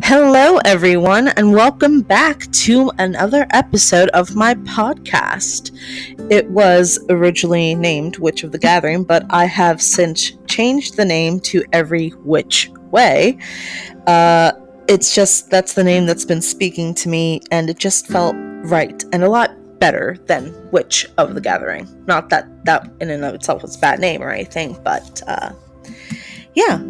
Hello, everyone, and welcome back to another episode of my podcast. It was originally named Witch of the Gathering, but I have since changed the name to Every Witch Way. It's just that's the name that's been speaking to me, and it just felt right and a lot better than Witch of the Gathering. Not that in and of itself was a bad name or anything, but yeah.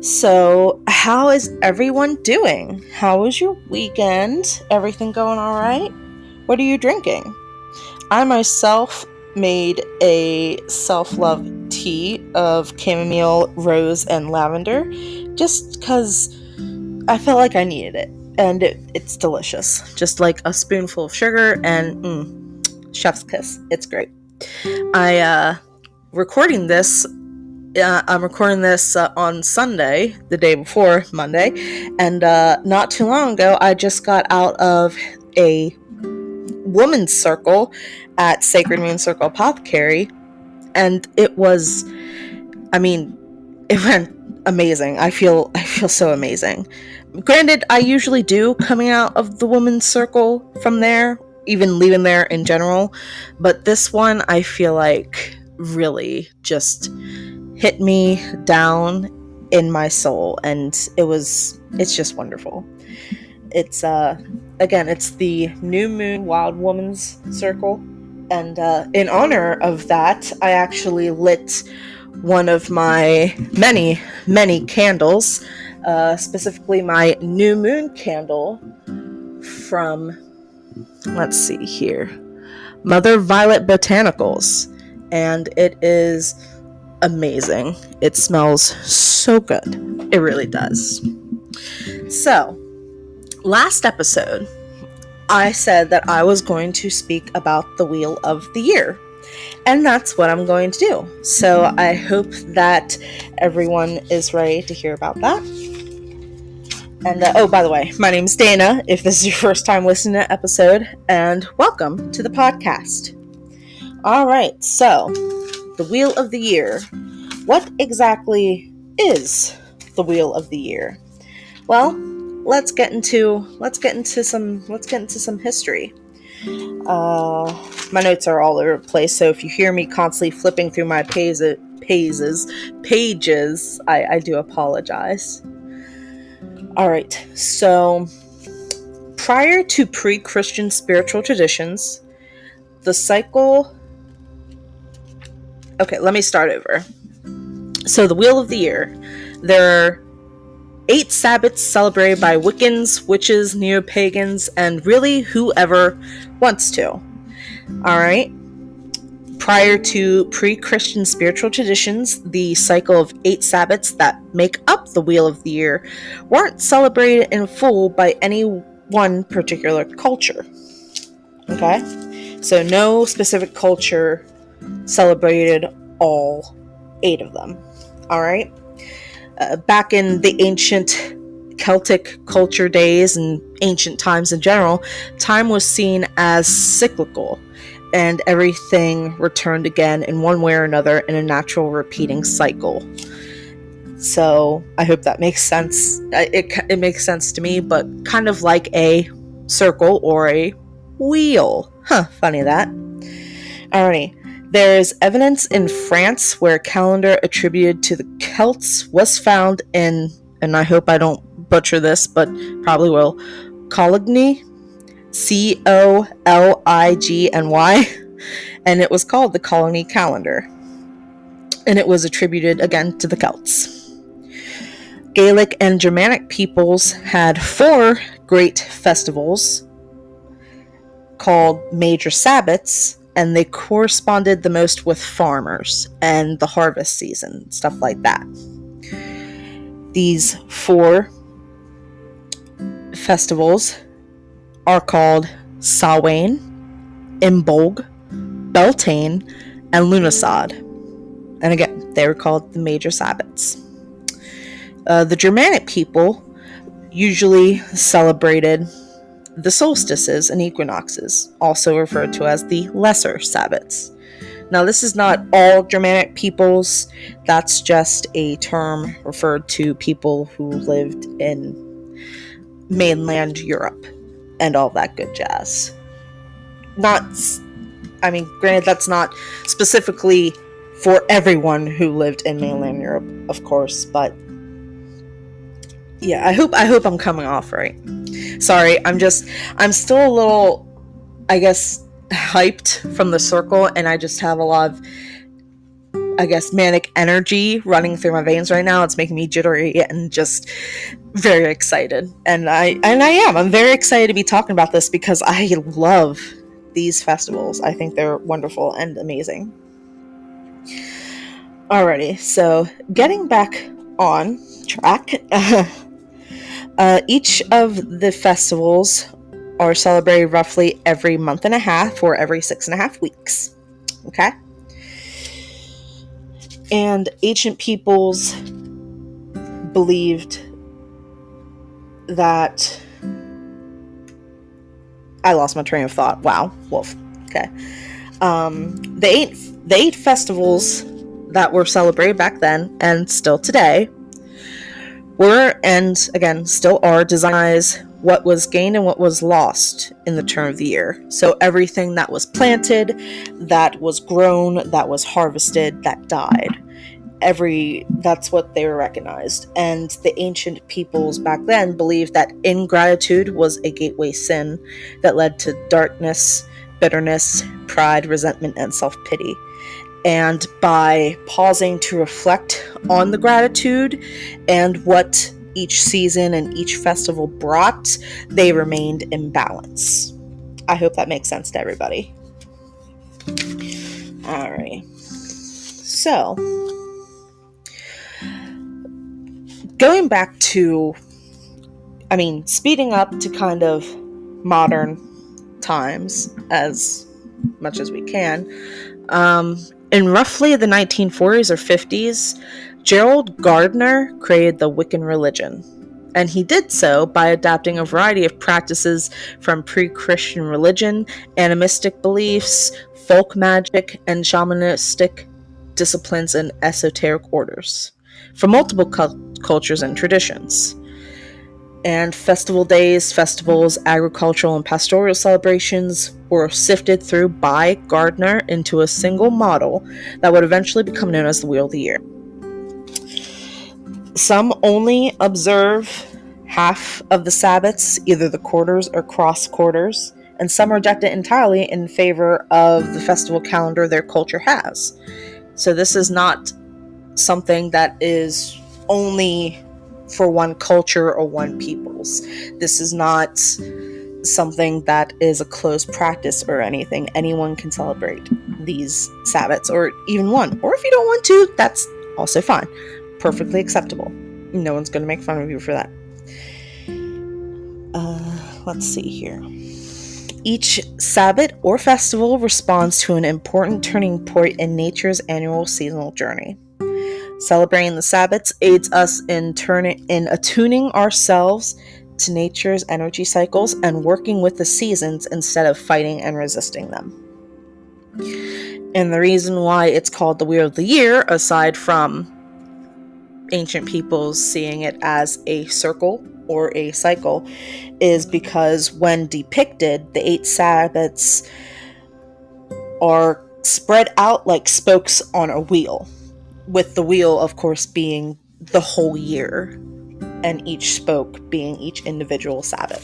So, how is everyone doing? How was your weekend? Everything going all right? What are you drinking? I myself made a self-love tea of chamomile, rose, and lavender just because I felt like I needed it. And it's delicious. Just like a spoonful of sugar and chef's kiss. It's great. I'm recording this on Sunday, the day before Monday, and not too long ago, I just got out of a woman's circle at Sacred Moon Circle Apothecary, and it went amazing. I feel so amazing. Granted, I usually do coming out of the woman's circle from there, even leaving there in general, but this one I feel like really just hit me down in my soul, and it's just wonderful. It's it's the New Moon Wild Woman's Circle, and in honor of that, I actually lit one of my many candles, specifically my New Moon candle from, let's see here, Mother Violet Botanicals, and it is amazing. It smells so good. It really does. So, last episode, I said that I was going to speak about the Wheel of the Year, and that's what I'm going to do. So, I hope that everyone is ready to hear about that. And, by the way, my name's Dana, if this is your first time listening to an episode, and welcome to the podcast. Alright, so, the Wheel of the Year. What exactly is the Wheel of the Year? Well, let's get into some history. My notes are all over the place, so if you hear me constantly flipping through my pages, I do apologize. Alright, so prior to pre-Christian spiritual traditions, the cycle... Okay, let me start over. So the Wheel of the Year. There are 8 sabbats celebrated by Wiccans, witches, neo-pagans, and really whoever wants to. Alright? Prior to pre-Christian spiritual traditions, the cycle of 8 sabbats that make up the Wheel of the Year weren't celebrated in full by any one particular culture. Okay? So no specific culture celebrated all 8 of them. Alright? Back in the ancient Celtic culture days and ancient times in general, time was seen as cyclical, and everything returned again in one way or another in a natural repeating cycle. So I hope that makes sense. It makes sense to me, but kind of like a circle or a wheel. Funny that. Alrighty. There is evidence in France where a calendar attributed to the Celts was found in, and I hope I don't butcher this, but probably will, Coligny, Coligny, and it was called the Coligny calendar, and it was attributed again to the Celts. Gaelic and Germanic peoples had 4 great festivals called major sabbats, and they corresponded the most with farmers and the harvest season, stuff like that. These 4 festivals are called Samhain, Imbolg, Beltane, and Lughnasadh. And again, they were called the major sabbats. The Germanic people usually celebrated the solstices and equinoxes, also referred to as the lesser sabbats. Now, this is not all Germanic peoples. That's just a term referred to people who lived in mainland Europe and all that good jazz. Granted, that's not specifically for everyone who lived in mainland Europe, of course, but yeah, I hope I'm coming off right. Sorry, I'm still a little, I guess, hyped from the circle, and I just have a lot of, I guess, manic energy running through my veins right now. It's making me jittery and just very excited. And I'm very excited to be talking about this because I love these festivals. I think they're wonderful and amazing. Alrighty, so getting back on track, each of the festivals are celebrated roughly every month and a half or every 6.5 weeks. Okay? And ancient peoples believed that... I lost my train of thought. Wow. Wolf. Okay. The eight festivals that were celebrated back then and still today were, and again, still are, designed what was gained and what was lost in the turn of the year. So everything that was planted, that was grown, that was harvested, that died. That's what they were recognized. And the ancient peoples back then believed that ingratitude was a gateway sin that led to darkness, bitterness, pride, resentment, and self-pity. And by pausing to reflect on the gratitude and what each season and each festival brought, they remained in balance. I hope that makes sense to everybody. Alright. So, going back to, speeding up to kind of modern times as much as we can, in roughly the 1940s or 50s, Gerald Gardner created the Wiccan religion, and he did so by adapting a variety of practices from pre-Christian religion, animistic beliefs, folk magic, and shamanistic disciplines and esoteric orders from multiple cultures and traditions. And festival days, festivals, agricultural and pastoral celebrations were sifted through by Gardner into a single model that would eventually become known as the Wheel of the Year. Some only observe half of the sabbats, either the quarters or cross quarters, and some reject it entirely in favor of the festival calendar their culture has. So this is not something that is only for one culture or one peoples. This is not something that is a closed practice or anything. Anyone can celebrate these sabbats, or even one. Or if you don't want to, that's also fine. Perfectly acceptable. No one's going to make fun of you for that. Let's see here. Each sabbat or festival responds to an important turning point in nature's annual seasonal journey. Celebrating the sabbats aids us in attuning ourselves to nature's energy cycles and working with the seasons instead of fighting and resisting them. And the reason why it's called the Wheel of the Year, aside from ancient peoples seeing it as a circle or a cycle, is because when depicted, the 8 sabbats are spread out like spokes on a wheel, with the wheel, of course, being the whole year, and each spoke being each individual sabbat.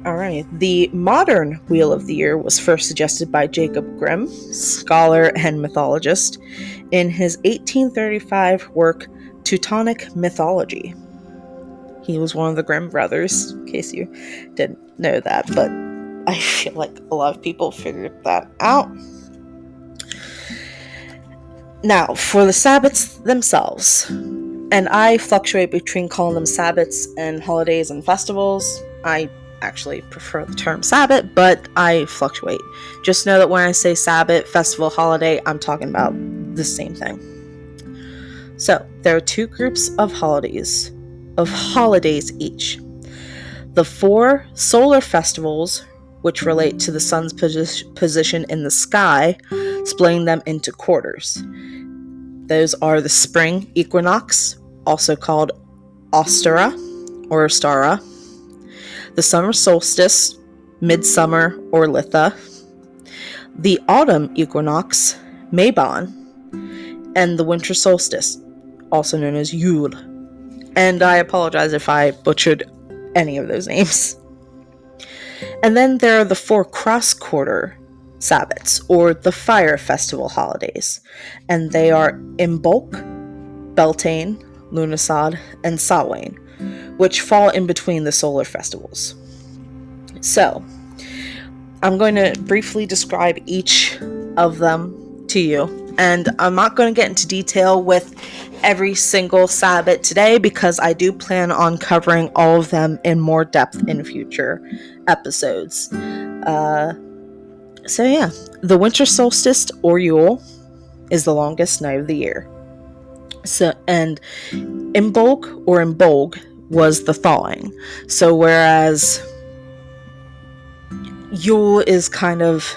Alright, the modern Wheel of the Year was first suggested by Jacob Grimm, scholar and mythologist, in his 1835 work Teutonic Mythology. He was one of the Grimm brothers, in case you didn't know that, but I feel like a lot of people figured that out. Now, for the sabbats themselves, and I fluctuate between calling them sabbats and holidays and festivals. I actually prefer the term sabbat, but I fluctuate. Just know that when I say sabbat, festival, holiday, I'm talking about the same thing. So, there are 2 groups of holidays each. The 4 solar festivals, which relate to the sun's position in the sky, splitting them into quarters. Those are the spring equinox, also called Ostara or Ostara. The summer solstice, midsummer or Litha. The autumn equinox, Mabon. And the winter solstice, also known as Yule. And I apologize if I butchered any of those names. And then there are the 4 cross-quarter sabbats, or the fire festival holidays. And they are Imbolc, Beltane, Lughnasadh, and Samhain, which fall in between the solar festivals. So, I'm going to briefly describe each of them to you. And I'm not going to get into detail with every single sabbat today because I do plan on covering all of them in more depth in future episodes. So yeah, the winter solstice or Yule is the longest night of the year. So, and Imbolc or Imbolg was the thawing. So whereas Yule is kind of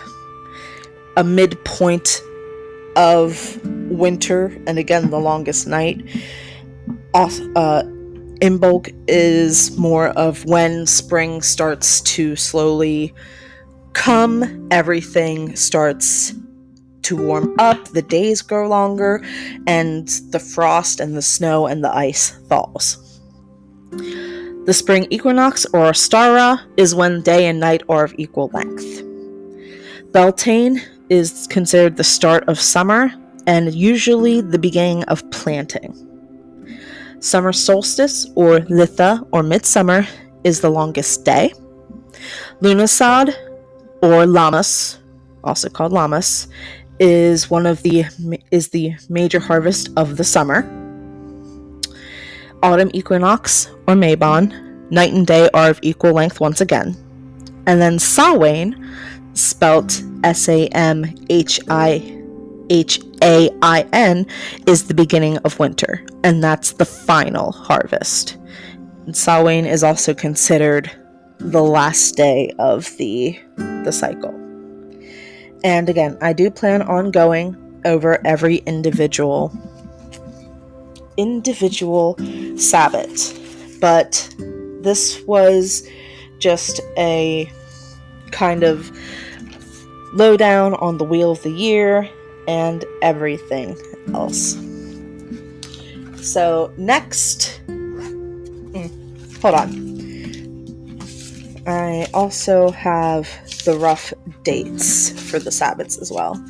a midpoint of winter, and again the longest night, Imbolc is more of when spring starts to slowly come, everything starts to warm up, the days grow longer, and the frost and the snow and the ice thaws. The spring equinox or Ostara is when day and night are of equal length. Beltane is considered the start of summer and usually the beginning of planting. Summer solstice or Litha or midsummer is the longest day. Lughnasadh or Lammas, also called Lammas, is the major harvest of the summer. Autumn equinox or Mabon, night and day are of equal length once again. And then Samhain, spelt Samhain, is the beginning of winter, and that's the final harvest. And Samhain is also considered the last day of the cycle. And again, I do plan on going over every individual Sabbat, but this was just a kind of lowdown on the Wheel of the Year and everything else. So next, hold on. I also have the rough dates for the Sabbats as well.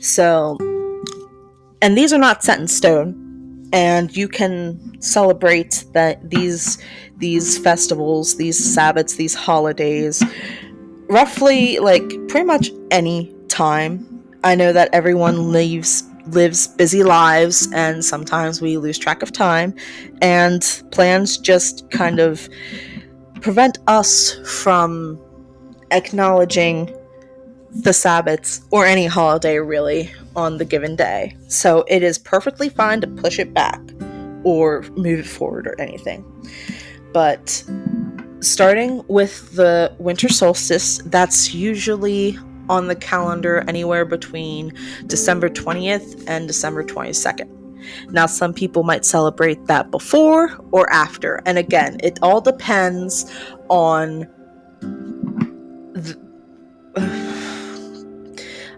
So, and these are not set in stone, and you can celebrate that these festivals, these Sabbats, these holidays, roughly like pretty much any time. I know that everyone lives busy lives, and sometimes we lose track of time, and plans just kind of prevent us from acknowledging the Sabbats or any holiday really on the given day. So it is perfectly fine to push it back or move it forward or anything. But starting with the winter solstice, that's usually on the calendar anywhere between December 20th and December 22nd. Now, some people might celebrate that before or after. And again, it all depends on,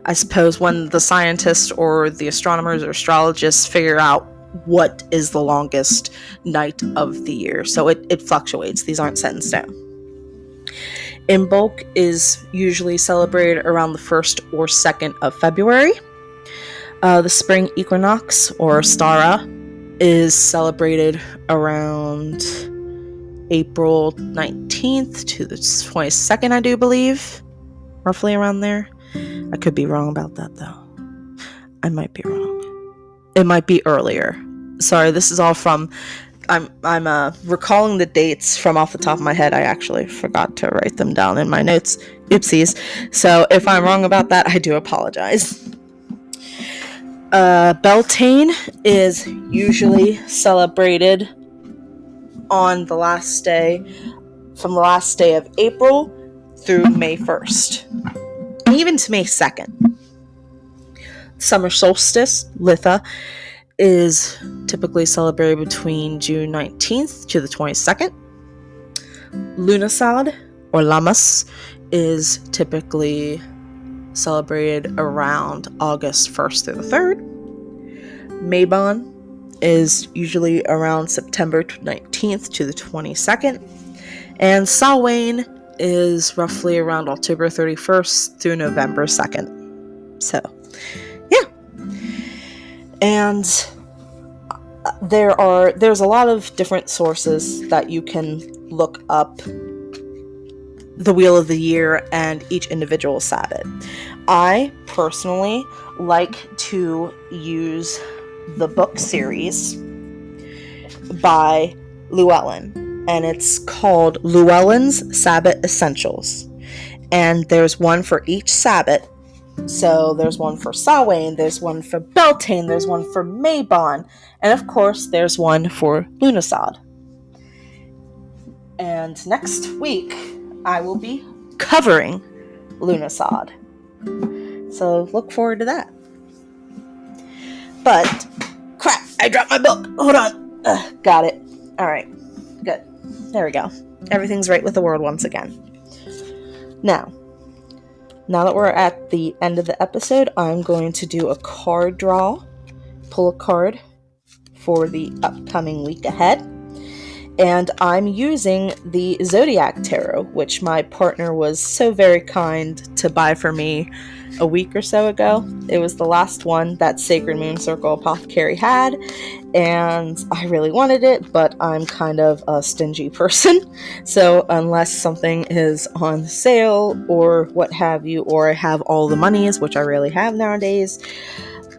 I suppose, when the scientists or the astronomers or astrologists figure out what is the longest night of the year. So it fluctuates. These aren't set in stone. Imbolc is usually celebrated around the 1st or 2nd of February. The spring equinox, or Ostara, is celebrated around April 19th to the 22nd, I do believe. Roughly around there. I could be wrong about that, though. I might be wrong. It might be earlier. Sorry, this is all from... I'm recalling the dates from off the top of my head. I actually forgot to write them down in my notes. Oopsies. So if I'm wrong about that, I do apologize. Beltane is usually celebrated on the last day, from the last day of April through May 1st, and even to May 2nd. Summer solstice, Litha, is typically celebrated between June 19th to the 22nd. Lunasad, or Lammas, is typically celebrated around August 1st through the 3rd. Mabon is usually around September 19th to the 22nd. And Samhain is roughly around October 31st through November 2nd. So, yeah. And there's a lot of different sources that you can look up the Wheel of the Year and each individual Sabbat. I personally like to use the book series by Llewellyn, and it's called Llewellyn's Sabbat Essentials. And there's one for each Sabbat. So there's one for Samhain, there's one for Beltane, there's one for Mabon, and of course there's one for Lunasad. And next week I will be covering Lunasad. So look forward to that. But crap, I dropped my book. Hold on. Got it. Alright. Good. There we go. Everything's right with the world once again. Now that we're at the end of the episode, I'm going to do a card draw. Pull a card for the upcoming week ahead. And I'm using the Zodiac Tarot, which my partner was so very kind to buy for me a week or so ago. It was the last one that Sacred Moon Circle Apothecary had, and I really wanted it, but I'm kind of a stingy person. So unless something is on sale or what have you, or I have all the monies, which I really have nowadays,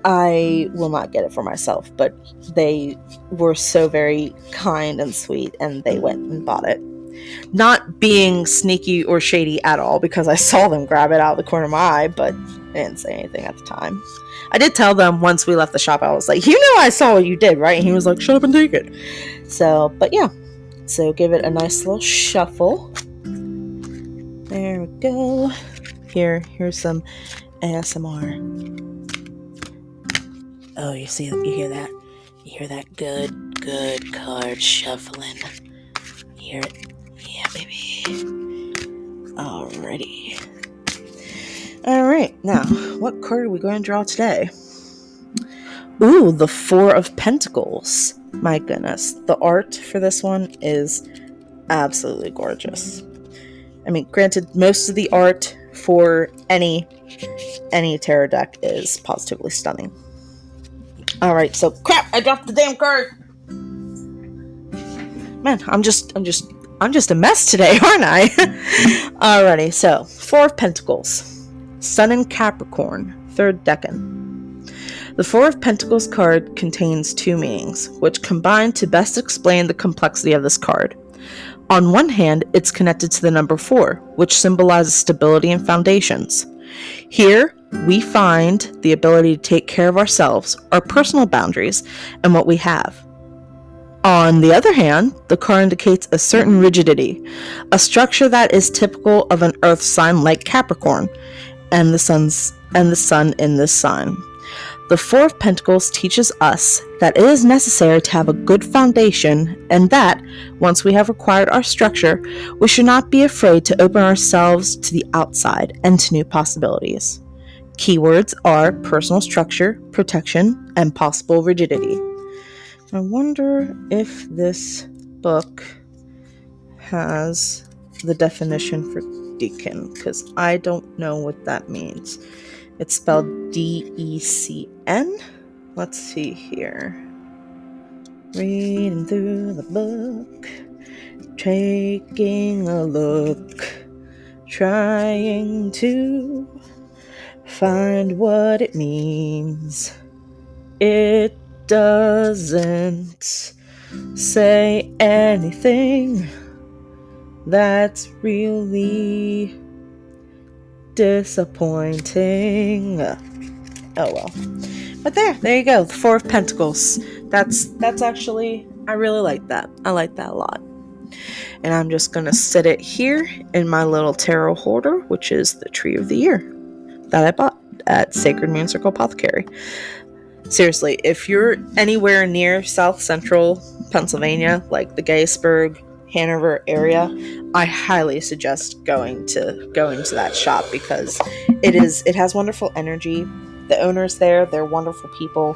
I will not get it for myself. But they were so very kind and sweet, and they went and bought it. Not being sneaky or shady at all, because I saw them grab it out of the corner of my eye, but I didn't say anything at the time. I did tell them once we left the shop, I was like, you know I saw what you did, right? And he was like, shut up and take it. So, but yeah. So give it a nice little shuffle. There we go. Here's some ASMR. Oh, you hear that? You hear that good card shuffling. You hear it? Yeah, baby. Alrighty. Alright, now, what card are we going to draw today? Ooh, the Four of Pentacles. My goodness, the art for this one is absolutely gorgeous. I mean, granted, most of the art for any tarot deck is positively stunning. Alright, so crap, I dropped the damn card. Man, I'm just a mess today, aren't I? Alrighty, so Four of Pentacles, Sun in Capricorn, 3rd decan. The Four of Pentacles card contains two meanings, which combine to best explain the complexity of this card. On one hand, it's connected to the number 4, which symbolizes stability and foundations. Here, we find the ability to take care of ourselves, our personal boundaries, and what we have. On the other hand, the card indicates a certain rigidity, a structure that is typical of an earth sign like Capricorn, and the sun in this sign. The Four of Pentacles teaches us that it is necessary to have a good foundation, and that, once we have acquired our structure, we should not be afraid to open ourselves to the outside and to new possibilities. Keywords are personal structure, protection, and possible rigidity. I wonder if this book has the definition for decan, because I don't know what that means. It's spelled D-E-C-N. Let's see here. Reading through the book, taking a look, trying to find what it means. It doesn't say anything that's really disappointing. Oh well. But there you go. The Four of Pentacles. That's actually, I really like that. I like that a lot. And I'm just gonna sit it here in my little tarot holder, which is the Tree of the Year that I bought at Sacred Moon Circle Apothecary. Seriously, if you're anywhere near South Central Pennsylvania, like the Gettysburg, Hanover area, I highly suggest going to that shop because it has wonderful energy. The owners there, they're wonderful people,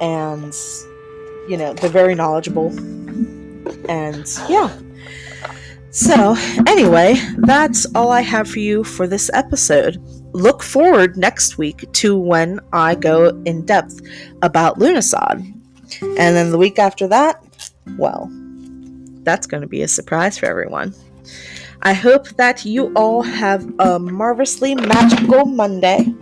and they're very knowledgeable. And yeah. So, anyway, that's all I have for you for this episode. Look forward next week to when I go in depth about Lunasod. And then the week after that, well, that's going to be a surprise for everyone. I hope that you all have a marvelously magical Monday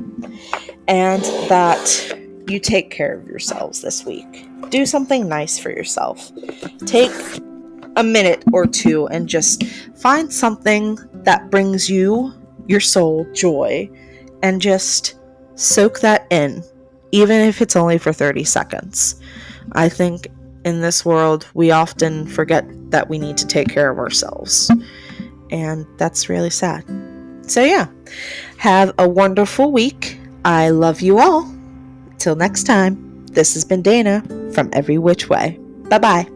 and that you take care of yourselves this week. Do something nice for yourself. Take a minute or two and just find something that brings you, your soul, joy, and just soak that in, even if it's only for 30 seconds. I think in this world, we often forget that we need to take care of ourselves, and that's really sad. So yeah, have a wonderful week. I love you all. Till next time, this has been Dana from Every Which Way. Bye-bye.